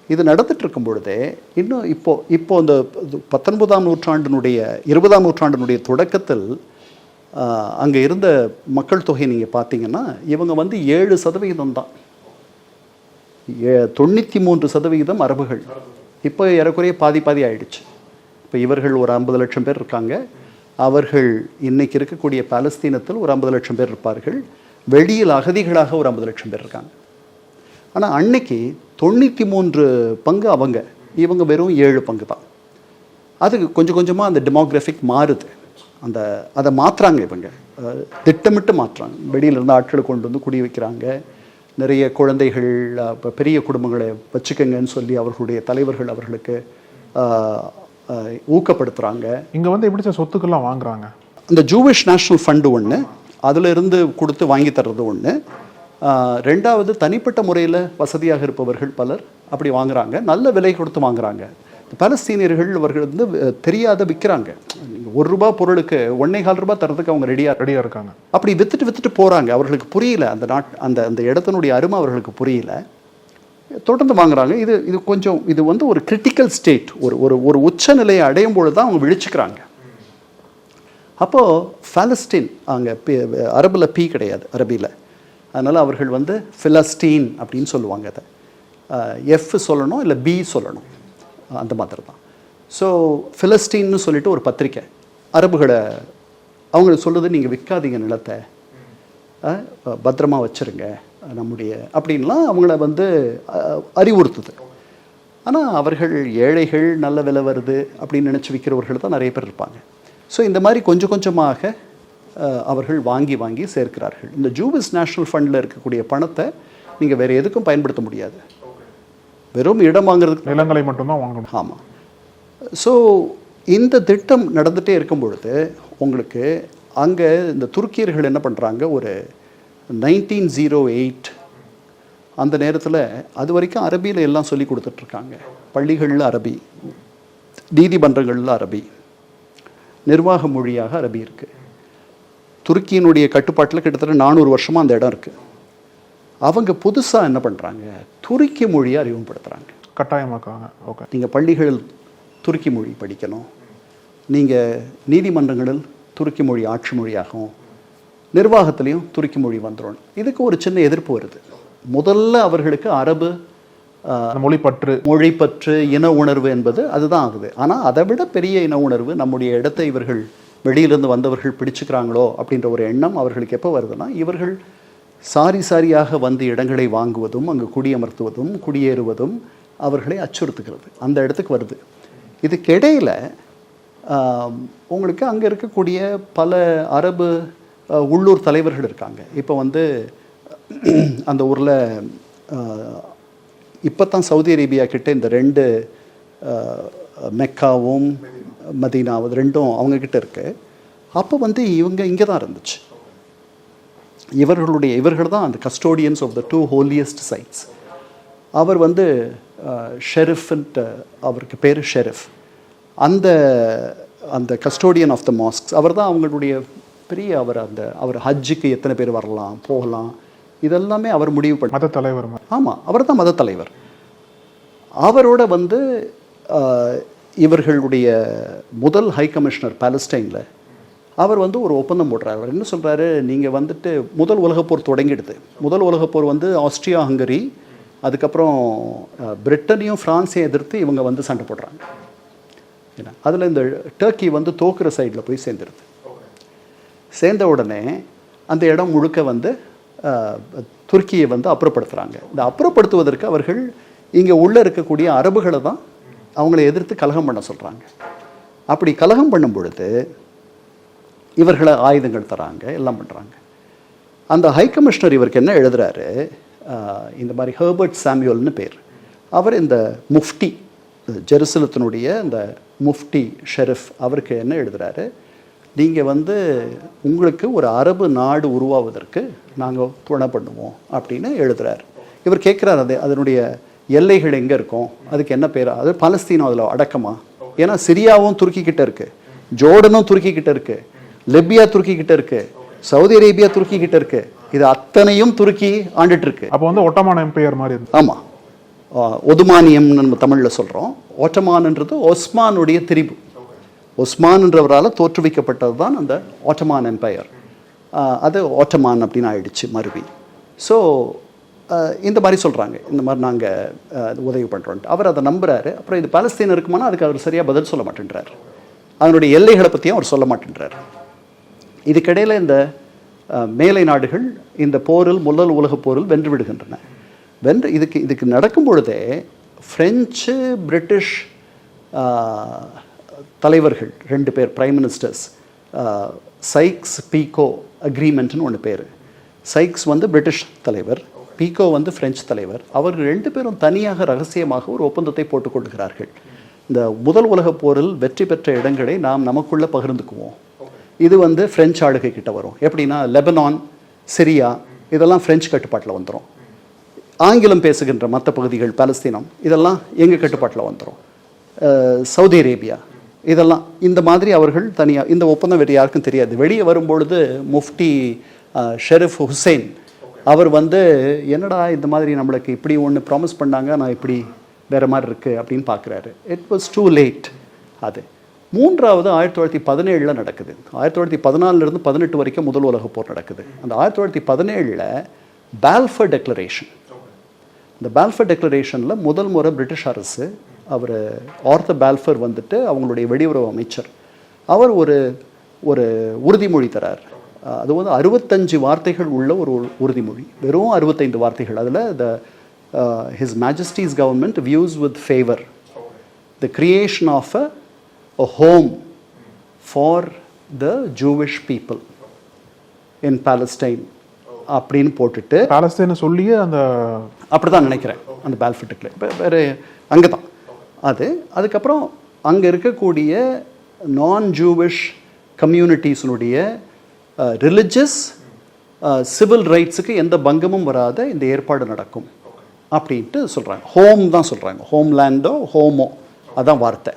இது நடந்துட்டு இருக்கும் பொழுதே இன்னும் இப்போ இந்த 19ஆம் நூற்றாண்டினுடைய 20ஆம் நூற்றாண்டினுடைய தொடக்கத்தில் அங்கே இருந்த மக்கள் தொகை நீங்கள் பார்த்தீங்கன்னா இவங்க வந்து 7% தான். 93% அரபுகள். இப்போ ஏறக்குறைய பாதி ஆயிடுச்சு. இப்போ இவர்கள் ஒரு 50 லட்சம் பேர் இருக்காங்க. அவர்கள் இன்னைக்கு இருக்கக்கூடிய பாலஸ்தீனத்தில் ஒரு 50 லட்சம் பேர் இருப்பார்கள். வெளியில் அகதிகளாக ஒரு 50 லட்சம் பேர் இருக்காங்க. ஆனால் அன்னைக்கு 93 பங்கு அவங்க, இவங்க வெறும் 7 பங்கு தான். அதுக்கு கொஞ்சம் கொஞ்சமாக அந்த டெமோக்ராஃபிக் மாறுது. அதை மாற்றுறாங்க, இவங்க திட்டமிட்டு மாற்றுறாங்க. வெளியிலேருந்து ஆட்களை கொண்டு வந்து குடி வைக்கிறாங்க. நிறைய குழந்தைகள், பெரிய குடும்பங்களை வச்சுக்கங்கன்னு சொல்லி அவர்களுடைய தலைவர்கள் அவர்களுக்கு ஊக்கப்படுத்துகிறாங்க. இங்கே வந்து எப்படி சொத்துக்கெல்லாம் வாங்குறாங்க? இந்த ஜூவிஷ் நேஷ்னல் ஃபண்டு ஒன்று, அதில் இருந்து கொடுத்து வாங்கி தர்றது ஒன்று. 2வது தனிப்பட்ட முறையில் வசதியாக இருப்பவர்கள் பலர் அப்படி வாங்குறாங்க, நல்ல விலை கொடுத்து வாங்குறாங்க. பாலஸ்தீனியர்கள் அவர்கள் வந்து தெரியாத விற்கிறாங்க. ₹1 பொருளுக்கு $1.25 தரத்துக்கு அவங்க ரெடியாக இருக்காங்க. அப்படி வித்துட்டு போகிறாங்க. அவர்களுக்கு புரியல அந்த இடத்தினுடைய அருமை அவர்களுக்கு புரியல, தொடர்ந்து வாங்குறாங்க. இது வந்து ஒரு கிரிட்டிக்கல் ஸ்டேட், ஒரு உச்ச நிலையை அடையும் பொழுது தான் அவங்க விழிச்சுக்கிறாங்க. அப்போது பாலஸ்தீன், அங்கே அரபில் பி கிடையாது, அரபியில். அதனால் அவர்கள் வந்து ஃபிலஸ்டீன் அப்படின்னு சொல்லுவாங்க. அதை எஃப் சொல்லணும் இல்லை பி சொல்லணும், அந்த மாதிரி தான். ஸோ ஃபிலஸ்டீன்னு சொல்லிட்டு ஒரு பத்திரிக்கை அரபுகளை அவங்களுக்கு சொல்லுது, நீங்கள் விற்காதீங்க நிலத்தை, பத்திரமா வச்சுருங்க நம்முடைய அப்படின்லாம் அவங்கள வந்து அறிவுறுத்துது. ஆனால் அவர்கள் ஏழைகள், நல்ல விலை வருது அப்படின்னு நினச்சி விற்கிறவர்கள் தான் நிறைய பேர் இருப்பாங்க. ஸோ இந்த மாதிரி கொஞ்சம் கொஞ்சமாக அவர்கள் வாங்கி சேர்க்கிறார்கள். இந்த ஜூவிஷ் நேஷ்னல் ஃபண்டில் இருக்கக்கூடிய பணத்தை நீங்கள் வேறு எதுக்கும் பயன்படுத்த முடியாது, வெறும் இடம் வாங்குறதுக்கு, நிலங்களை மட்டும்தான் வாங்கணும். ஆமாம். ஸோ இந்த திட்டம் நடந்துகிட்டே இருக்கும் பொழுது உங்களுக்கு அங்கே இந்த துருக்கியர்கள் என்ன பண்ணுறாங்க, ஒரு 1908 அந்த நேரத்தில் அது வரைக்கும் அரபியில் எல்லாம் சொல்லி கொடுத்துட்ருக்காங்க. பள்ளிகளில் அரபி, நீதிமன்றங்களில் அரபி, நிர்வாக மொழியாக அரபி இருக்குது. துருக்கியினுடைய கட்டுப்பாட்டில் கிட்டத்தட்ட 400 வருஷமாக அந்த இடம் இருக்குது. அவங்க புதுசாக என்ன பண்ணுறாங்க, துருக்கி மொழியை அறிமுகப்படுத்துகிறாங்க, கட்டாயமாக்காங்க. ஓகே, நீங்கள் பள்ளிகளில் துருக்கி மொழி படிக்கணும், நீங்கள் நீதிமன்றங்களில் துருக்கி மொழி ஆட்சி மொழியாகும், நிர்வாகத்திலையும் துருக்கி மொழி வந்துடும். இதுக்கு ஒரு சின்ன எதிர்ப்பு வருது. முதல்ல அவர்களுக்கு அரபு மொழிப்பற்று இன உணர்வு என்பது அதுதான் ஆகுது. ஆனால் அதை விட பெரிய இன உணர்வு, நம்முடைய இடத்தை இவர்கள் வெளியிலிருந்து வந்தவர்கள் பிடிச்சுக்கிறாங்களோ அப்படின்ற ஒரு எண்ணம் அவர்களுக்கு எப்போ வருதுன்னா, இவர்கள் சாரியாக வந்து இடங்களை வாங்குவதும் அங்கு குடியமர்த்துவதும் குடியேறுவதும் அவர்களை அச்சுறுத்துகிறது. அந்த இடத்துக்கு வருது. இதுக்கிடையில் உங்களுக்கு அங்கே இருக்கக்கூடிய பல அரபு உள்ளூர் தலைவர்கள் இருக்காங்க. இப்போ வந்து அந்த ஊரில் இப்போ தான் சவுதி அரேபியா கிட்ட இந்த 2 மெக்காவும் மதீனாவும் 2 அவங்கக்கிட்ட இருக்கு. அப்போ வந்து இவங்க இங்கே தான் இருந்துச்சு. இவர்கள் தான் அந்த custodians of the 2 holiest sites. அவர் வந்து ஷெரிஃப்ன்ட்டு, அவருக்கு பேர் ஷெரிஃப். அந்த கஸ்டோடியன் ஆஃப் த மாஸ்க்ஸ் அவர் தான் அவங்களுடைய பெரிய அவர் ஹஜ்ஜுக்கு எத்தனை பேர் வரலாம் போகலாம் இதெல்லாமே அவர் முடிவு பண்ண மத தலைவர். ஆமாம், அவர் தான் மத தலைவர். அவரோட வந்து இவர்களுடைய முதல் ஹை கமிஷனர் பாலஸ்டைனில் அவர் வந்து ஒரு ஒப்பந்தம் போடுறார். அவர் என்ன சொல்கிறாரு, நீங்கள் வந்துட்டு முதல் உலகப்போர் தொடங்கிடுது. முதல் உலகப்போர் வந்து ஆஸ்ட்ரியா ஹங்கரி, அதுக்கப்புறம் பிரிட்டனையும் ஃப்ரான்ஸையும் எதிர்த்து இவங்க வந்து சண்டை போடுறாங்க. ஏன்னா அதில் இந்த டர்க்கி வந்து தோக்குற சைடில் போய் சேர்ந்துருது. சேர்ந்த உடனே அந்த இடம் முழுக்க வந்து துருக்கியை வந்து அப்புறப்படுத்துகிறாங்க. இந்த அப்புறப்படுத்துவதற்கு அவர்கள் இங்கே உள்ளே இருக்கக்கூடிய அரபுகளை தான் அவங்களை எதிர்த்து கலகம் பண்ண சொல்கிறாங்க. அப்படி கலகம் பண்ணும் பொழுது இவர்களை ஆயுதங்கள் தராங்க, எல்லாம் பண்ணுறாங்க. அந்த ஹை கமிஷனர் இவருக்கு என்ன எழுதுகிறாரு, இந்த மாதிரி ஹெர்பர்ட் சாமுவல்னு பேர். அவர் இந்த முஃப்டி, ஜெருசலத்தினுடைய இந்த முஃப்டி ஷெரிஃப், அவருக்கு என்ன எழுதுகிறாரு, நீங்கள் வந்து உங்களுக்கு ஒரு அரபு நாடு உருவாவதற்கு நாங்கள் துணை பண்ணுவோம் அப்படின்னு எழுதுகிறார். இவர் கேட்குறாரு, அதனுடைய எல்லைகள் எங்கே இருக்கும், அதுக்கு என்ன பேரா, அது பாலஸ்தீனம் அதில் அடக்கமா? ஏன்னா சிரியாவும் துருக்கி கிட்ட இருக்குது, ஜோர்டனும் துருக்கி கிட்ட இருக்குது, லிபியா துருக்கி கிட்ட இருக்குது, சவுதி அரேபியா துருக்கி கிட்ட இருக்குது. இது அத்தனையும் துருக்கி ஆண்டுட்டு இருக்கு. அப்போ வந்து ஒட்டமான் எம்பையர் மாதிரி இருக்கு. ஆமாம், ஒதுமானியம்னு நம்ம தமிழில் சொல்கிறோம். ஒட்டமான்ன்றது ஒஸ்மானுடைய திரிபு. ஒஸ்மான்ன்றவரால் தோற்றுவிக்கப்பட்டது தான் அந்த ஆட்டமான் எம்பையர். அது ஆட்டமான் அப்படின்னு ஆயிடுச்சு மறுபடி. ஸோ இந்த மாதிரி சொல்கிறாங்க, இந்த மாதிரி நாங்கள் உதவி பண்ணுறோன்ட்டு. அவர் அதை நம்புகிறாரு. அப்புறம் இது பாலஸ்தீனம் இருக்குமானா அதுக்கு அவர் சரியாக பதில் சொல்ல மாட்டேன்றார். அதனுடைய எல்லைகளை பற்றியும் அவர் சொல்ல மாட்டேன்றார். இதுக்கிடையில் இந்த மேலை நாடுகள் இந்த போரில், முதல் உலகப் போரில் வென்று விடுகின்றன. இதுக்கு நடக்கும் பொழுதே ஃப்ரெஞ்சு பிரிட்டிஷ் தலைவர்கள் 2 பேர் பிரைம் மினிஸ்டர்ஸ், சைக்ஸ் பீகோ அக்ரிமெண்ட்னு ஒன்று பேர். சைக்ஸ் வந்து பிரிட்டிஷ் தலைவர், பீகோ வந்து ஃப்ரெஞ்சு தலைவர். அவர்கள் 2 பேரும் தனியாக ரகசியமாக ஒரு ஒப்பந்தத்தை போட்டுக்கொள்கிறார்கள். இந்த முதல் உலகப் போரில் வெற்றி பெற்ற இடங்களை நாம் நமக்குள்ளே பகிர்ந்துக்குவோம். இது வந்து ஃப்ரெஞ்சு ஆளுகை கிட்ட வரும். எப்படின்னா லெபனான், சிரியா இதெல்லாம் ஃப்ரெஞ்சு கட்டுப்பாட்டில் வந்துடும். ஆங்கிலம் பேசுகின்ற மற்ற பகுதிகள், பாலஸ்தீனம், இதெல்லாம் எங்கள் கட்டுப்பாட்டில் வந்துடும். சவுதி அரேபியா இதெல்லாம் இந்த மாதிரி அவர்கள் தனியாக, இந்த ஒப்பந்தம் வேறு யாருக்கும் தெரியாது. வெளியே வரும்பொழுது முஃப்டி ஷெரிஃப் ஹுசைன் அவர் வந்து என்னடா இந்த மாதிரி நம்மளுக்கு இப்படி ஒன்று ப்ராமிஸ் பண்ணாங்க, நான் இப்படி வேறு மாதிரி இருக்குது அப்படின்னு பார்க்குறாரு. It was too late. அது மூன்றாவது 1917 நடக்குது. 1914 18 வரைக்கும் முதல் உலகப் போர் நடக்குது. அந்த 1917 பால்ஃபர் டெக்ளரேஷன். இந்த பால்ஃபர் டெக்ளரேஷனில் முதல் முறை பிரிட்டிஷ் அரசு, அவர் ஆர்தர் பால்ஃபர் வந்துட்டு அவங்களுடைய வெளியுறவு அமைச்சர், அவர் ஒரு உறுதிமொழி தரார். அது வந்து 65 வார்த்தைகள் உள்ள ஒரு உறுதிமொழி, வெறும் 65 வார்த்தைகள். அதில் his majesty's government views with favour the creation of a home for the Jewish people in Palestine அப்படின்னு போட்டுட்டு, பாலஸ்தீனை சொல்லியே அந்த அப்படிதான் நினைக்கிறேன் அந்த பால்ஃபர் டெக்ளரேஷன் வேறு அங்கே தான் அது. அதுக்கப்புறம் அங்கே இருக்கக்கூடிய நான்-ஜூவிஷ் கம்யூனிட்டிஸினுடைய ரிலிஜியஸ் சிவில் ரைட்ஸுக்கு எந்த பங்கமும் வராத இந்த ஏற்பாடு நடக்கும் அப்படின்ட்டு சொல்கிறாங்க. ஹோம் தான் சொல்கிறாங்க, ஹோம்லேண்டோ ஹோமோ அதான் வார்த்தை.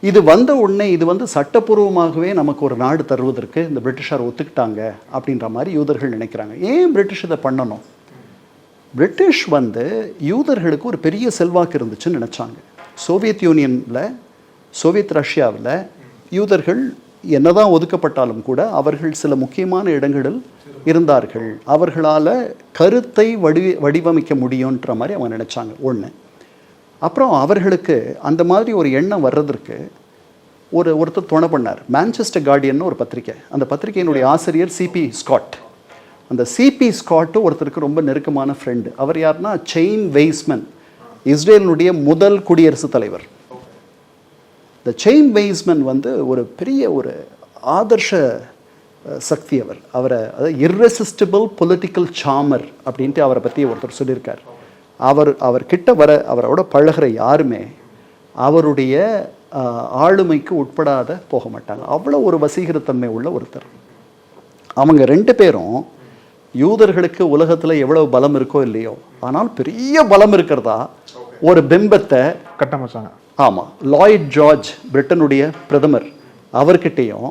இது வந்த உடனே இது வந்து சட்டப்பூர்வமாகவே நமக்கு ஒரு நாடு தருவதற்கு இந்த பிரிட்டிஷார் ஒத்துக்கிட்டாங்க அப்படின்ற மாதிரி யூதர்கள் நினைக்கிறாங்க. ஏன் பிரிட்டிஷ் இதை பண்ணணும்? பிரிட்டிஷ் வந்து யூதர்களுக்கு ஒரு பெரிய செல்வாக்கு இருந்துச்சுன்னு நினச்சாங்க. சோவியத் யூனியனில், சோவியத் ரஷ்யாவில் யூதர்கள் என்னதான் ஒதுக்கப்பட்டாலும் கூட அவர்கள் சில முக்கியமான இடங்களில் இருந்தார்கள். அவர்களால் கருத்தை வடிவமைக்க முடியுன்ற மாதிரி அவங்க நினச்சாங்க ஒன்று. அப்புறம் அவர்களுக்கு அந்த மாதிரி ஒரு எண்ணம் வர்றதற்கு ஒருத்தர் துணை பண்ணார். மான்செஸ்டர் கார்டியன் ஒரு பத்திரிக்கை, அந்த பத்திரிகையினுடைய ஆசிரியர் சிபி ஸ்காட். அந்த சிபி ஸ்காட்டு ஒருத்தருக்கு ரொம்ப நெருக்கமான ஃப்ரெண்டு. அவர் யாருன்னா செயின் வெய்ஸ்மன், இஸ்ரேலினுடைய முதல் குடியரசுத் தலைவர். இந்த செயின் வெய்ஸ்மன் வந்து ஒரு பெரிய ஒரு ஆதர்ஷ சக்தி. அவரை அதாவது இர்ரெசிஸ்டிபிள் பொலிட்டிக்கல் சாமர் அப்படின்ட்டு அவரை பற்றி ஒருத்தர் சொல்லியிருக்கார். அவர் கிட்ட அவரோட பழகிற யாருமே அவருடைய ஆளுமைக்கு உட்படாத போக மாட்டாங்க. அவ்வளோ ஒரு வசீகரத்தன்மை உள்ள ஒருத்தர். அவங்க ரெண்டு பேரும் யூதர்களுக்கு உலகத்தில் எவ்வளவு பலம் இருக்கோ இல்லையோ, ஆனால் பெரிய பலம் இருக்கிறதா ஒரு பிம்பத்தை கட்டமைச்சாங்க. ஆமாம், லாய்ட் ஜார்ஜ் பிரிட்டனுடைய பிரதமர் அவர்கிட்டையும்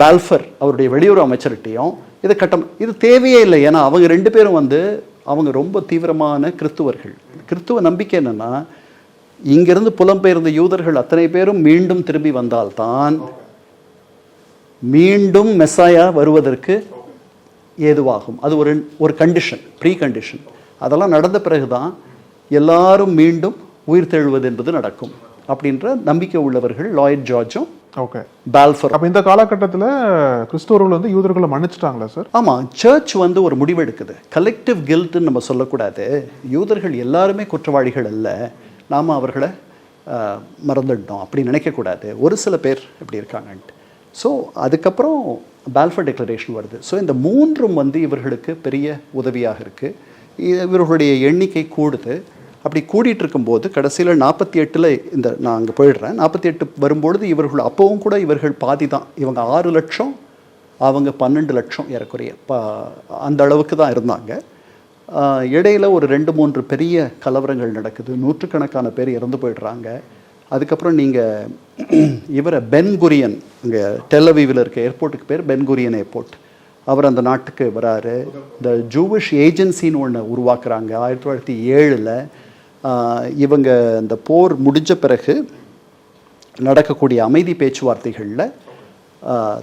பால்ஃபர் அவருடைய வெளியுறவு அமைச்சர்கிட்டையும் இது தேவையே இல்லை. ஏன்னா அவங்க ரெண்டு பேரும் வந்து அவங்க ரொம்ப தீவிரமான கிறிஸ்துவர்கள். கிறிஸ்துவ நம்பிக்கை என்னன்னா, இங்கிருந்து புலம்பெயர்ந்த யூதர்கள் அத்தனை பேரும் மீண்டும் திரும்பி வந்தால்தான் மீண்டும் மெஸ்ஸாயா வருவதற்கு ஏதுவாகும். அது ஒரு கண்டிஷன், ப்ரீ கண்டிஷன். அதெல்லாம் நடந்த பிறகுதான் எல்லாரும் மீண்டும் உயிர் தெழுவது என்பது நடக்கும் அப்படின்ற நம்பிக்கை உள்ளவர்கள் லாய்ட் ஜார்ஜும் பால்ஃபர். அப்ப இந்த காலகட்டத்தில் கிறிஸ்தவர்கள் வந்து யூதர்களை மன்னிச்சிட்டாங்களா சார்? ஆமாம், சர்ச் வந்து ஒரு முடிவெடுக்குது. கலெக்டிவ் கில்ட்னு நம்ம சொல்லக்கூடாது. யூதர்கள் எல்லாருமே குற்றவாளிகள் அல்ல, நாம் அவர்களை மறந்துட்டோம் அப்படி நினைக்கக்கூடாது. ஒரு சில பேர் இப்படி இருக்காங்கன்ட்டு. ஸோ அதுக்கப்புறம் பால்ஃபர் டிக்ளரேஷன் வருது. ஸோ இந்த மூன்றும் வந்து இவர்களுக்கு பெரிய உதவியாக இருக்குது. இவர்களுடைய எண்ணிக்கை கூடுது. அப்படி கூடிட்டு இருக்கும்போது கடைசியில் 48 இந்த நான் அங்கே போயிடுறேன். 48 வரும்பொழுது இவர்கள் அப்போவும் கூட இவர்கள் பாதி தான். இவங்க 6 லட்சம், அவங்க 12 லட்சம் ஏறக்குறைய அந்த அளவுக்கு தான் இருந்தாங்க. இடையில ஒரு 2-3 பெரிய கலவரங்கள் நடக்குது. நூற்றுக்கணக்கான பேர் இறந்து போயிடுறாங்க. அதுக்கப்புறம் நீங்கள் இவரை பென்குரியன், இங்கே டெல்லவீவில் இருக்க ஏர்போர்ட்டுக்கு பேர் பென்குரியன் ஏர்போர்ட், அவர் அந்த நாட்டுக்கு வராரு. இந்த ஜூவிஷ் ஏஜென்சின்னு ஒன்று உருவாக்குறாங்க 1907. இவங்க இந்த போர் முடிஞ்ச பிறகு நடக்கக்கூடிய அமைதி பேச்சுவார்த்தைகளில்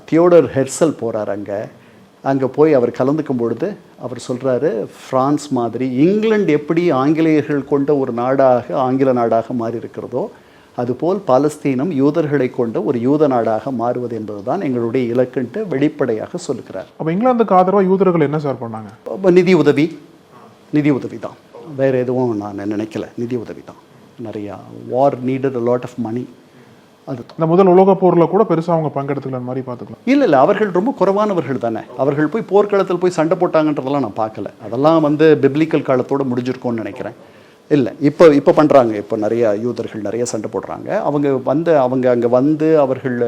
தியோடர் ஹெர்சல் போகிறார். அங்கே போய் அவர் கலந்துக்கும் பொழுது அவர் சொல்கிறாரு, ஃப்ரான்ஸ் மாதிரி இங்கிலாந்து எப்படி ஆங்கிலேயர்கள் கொண்ட ஒரு நாடாக, ஆங்கில நாடாக மாறி இருக்கிறதோ அதுபோல் பாலஸ்தீனம் யூதர்களை கொண்ட ஒரு யூத நாடாக மாறுவது என்பதுதான் எங்களுடைய இலக்குன்ட்டு வெளிப்படையாக சொல்லுகிறார். அப்போ இங்கிலாந்துக்கு ஆதரவாக யூதர்கள் என்ன சார் பண்ணாங்க? நிதி உதவி தான், வேறு எதுவும் நான் நினைக்கல. நிதி உதவி தான். நிறையா வார் needed a lot of money. அது இந்த முதல் உலக போரில் கூட பெருசாக அவங்க பங்கெடுத்துக்கிற மாதிரி பார்த்துக்கலாம். இல்லை, அவர்கள் ரொம்ப குறைவானவர்கள் தானே. அவர்கள் போய் போர்க்களத்தில் போய் சண்டை போட்டாங்கன்றதெல்லாம் நான் பார்க்கல. அதெல்லாம் வந்து பிப்ளிக்கல் காலத்தோடு முடிஞ்சிருக்கோன்னு நினைக்கிறேன். இல்லை, இப்போ பண்ணுறாங்க. இப்போ நிறையா யூதர்கள் நிறைய சண்டை போடுறாங்க. அவங்க அங்கே வந்து அவர்கள்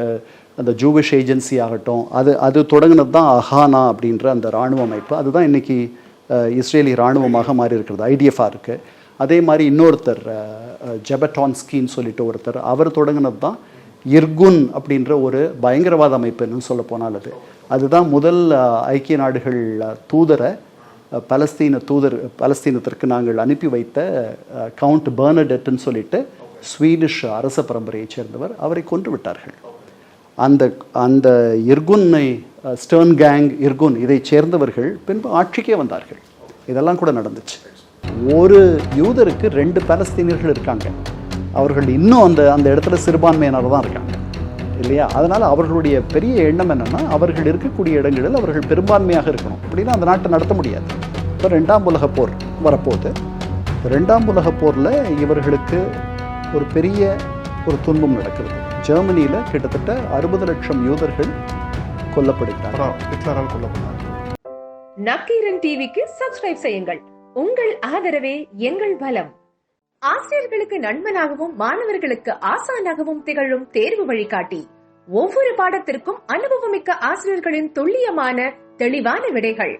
அந்த ஜூவிஷ் ஏஜென்சி ஆகட்டும், அது தொடங்கினது தான் அஹானா அப்படின்ற அந்த இராணுவ அமைப்பு. அதுதான் இன்றைக்கி இஸ்ரேலி இராணுவமாக மாறி இருக்கிறது, ஐடிஎஃபாக இருக்குது. அதே மாதிரி இன்னொருத்தர் ஜெபட்டான்ஸ்கின்னு சொல்லிட்டு ஒருத்தர், அவர் தொடங்கினது தான் இர்குன் அப்படின்ற ஒரு பயங்கரவாத அமைப்புன்னு சொல்ல போனால் அதுதான் முதல் ஐக்கிய நாடுகள் தூதரை பலஸ்தீனத்திற்கு நாங்கள் அனுப்பி வைத்த கவுண்ட் பெர்னடெட்னு சொல்லிட்டு ஸ்வீடிஷ் அரச பரம்பரையை சேர்ந்தவர். அவரை கொன்று விட்டார்கள். அந்த இர்குனை, ஸ்டர்ன் கேங் இர்குன், இதை சேர்ந்தவர்கள் பின்பு ஆட்சிக்கே வந்தார்கள். இதெல்லாம் கூட நடந்துச்சு. ஒரு யூதருக்கு 2 பாலஸ்தீனியர்கள் இருக்காங்க. அவர்கள் இன்னும் அந்த இடத்துல சிறுபான்மையினர் தான் இருக்காங்க இல்லையா? அதனால் அவர்களுடைய பெரிய எண்ணம் என்னென்னா, அவர்கள் இருக்கக்கூடிய இடங்களில் அவர்கள் பெரும்பான்மையாக இருக்கணும். அப்படின்னா அந்த நாட்டை நடத்த முடியாது. இப்போ 2ஆம் உலகப் போர் வரப்போகுது. 2ஆம் உலகப் போரில் இவர்களுக்கு ஒரு பெரிய ஒரு துன்பம் நடக்கிறது. ஜெர்மனியில் கிட்டத்தட்ட 60 லட்சம் யூதர்கள் கொல்லப்படுகிறார்கள். நக்கீரன் டிவிக்கு சப்ஸ்கிரைப் செய்யுங்கள். உங்கள் ஆதரவே எங்கள் பலம். ஆசிரியர்களுக்கு நண்பனாகவும் மாணவர்களுக்கு ஆசானாகவும் திகழும் தேர்வு வழிகாட்டி. ஒவ்வொரு பாடத்திற்கும் அனுபவமிக்க ஆசிரியர்களின் துல்லியமான தெளிவான விடைகள்.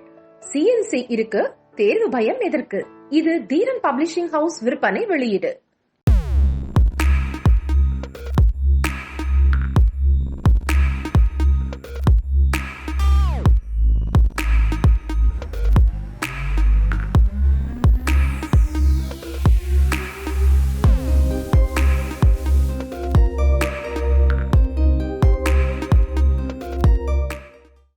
CNC இருக்கு, தேர்வு பயம் எதற்கு? இது தீரன் பப்ளிஷிங் ஹவுஸ் விற்பனை வெளியீடு.